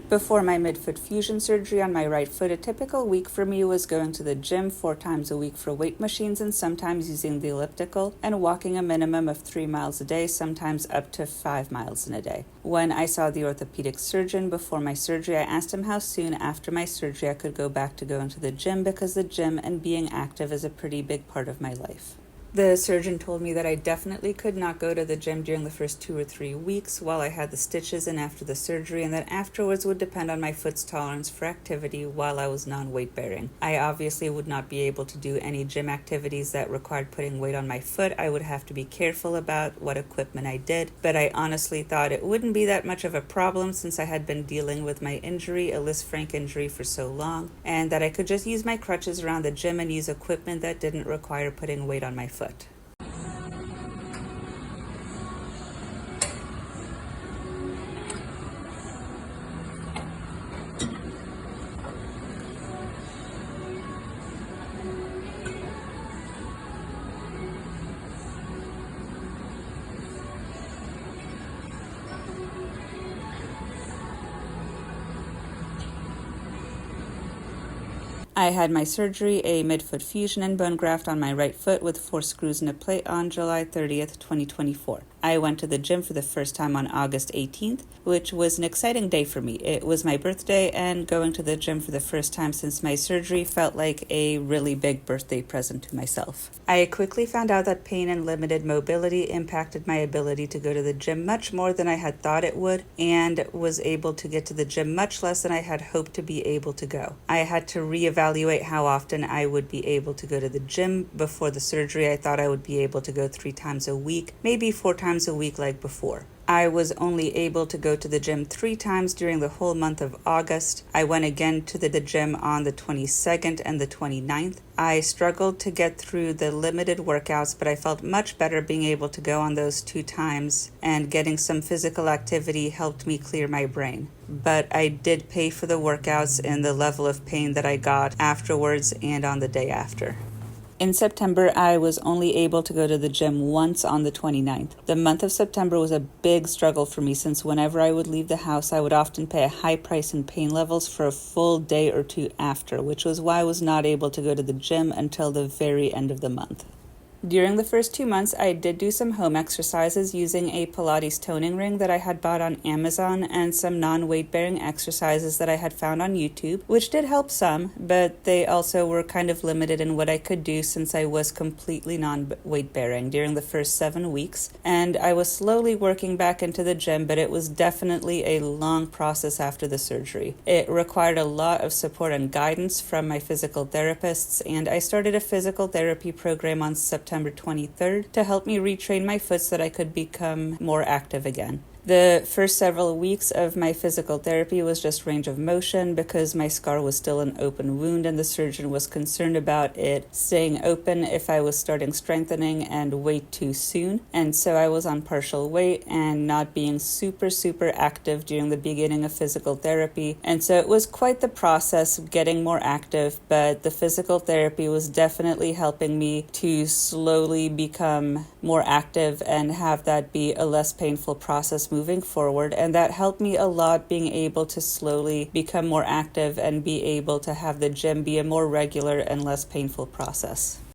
Before my midfoot fusion surgery on my right foot, a typical week for me was going to the gym 4 times a week for weight machines and sometimes using the elliptical, and walking a minimum of 3 miles a day, sometimes up to 5 miles in a day. When I saw the orthopedic surgeon before my surgery, I asked him how soon after my surgery I could go back to going to the gym, because the gym and being active is a pretty big part of my life. The surgeon told me that I definitely could not go to the gym during the first 2 or 3 weeks while I had the stitches and after the surgery, and that afterwards would depend on my foot's tolerance for activity while I was non-weight bearing. I obviously would not be able to do any gym activities that required putting weight on my foot. I would have to be careful about what equipment I did, but I honestly thought it wouldn't be that much of a problem since I had been dealing with my injury, a lisfranc injury, for so long, and that I could just use my crutches around the gym and use equipment that didn't require putting weight on my foot. I had my surgery, a midfoot fusion and bone graft on my right foot with 4 screws and a plate, on July 30th, 2024. I went to the gym for the first time on August 18th, which was an exciting day for me. It was my birthday, and going to the gym for the first time since my surgery felt like a really big birthday present to myself. I quickly found out that pain and limited mobility impacted my ability to go to the gym much more than I had thought it would, and was able to get to the gym much less than I had hoped to be able to go. I had to reevaluate how often I would be able to go to the gym. Before the surgery, I thought I would be able to go 3 times a week, maybe 4 times a week like before. I was only able to go to the gym 3 times during the whole month of August. I went again to the gym on the 22nd and the 29th. I struggled to get through the limited workouts, but I felt much better being able to go on those 2 times, and getting some physical activity helped me clear my brain. But I did pay for the workouts and the level of pain that I got afterwards and on the day after. In September, I was only able to go to the gym once on the 29th. The month of September was a big struggle for me, since whenever I would leave the house, I would often pay a high price in pain levels for a full day or 2 after, which was why I was not able to go to the gym until the very end of the month. During the first 2 months, I did do some home exercises using a Pilates toning ring that I had bought on Amazon and some non-weight-bearing exercises that I had found on YouTube, which did help some, but they also were kind of limited in what I could do since I was completely non-weight-bearing during the first 7 weeks, and I was slowly working back into the gym, but it was definitely a long process after the surgery. It required a lot of support and guidance from my physical therapists, and I started a physical therapy program on September 23rd to help me retrain my foot so that I could become more active again. The first several weeks of my physical therapy was just range of motion, because my scar was still an open wound and the surgeon was concerned about it staying open if I was starting strengthening and weight too soon. And so I was on partial weight and not being super active during the beginning of physical therapy. And so it was quite the process of getting more active, but the physical therapy was definitely helping me to slowly become more active and have that be a less painful process moving forward, and that helped me a lot, being able to slowly become more active and be able to have the gym be a more regular and less painful process.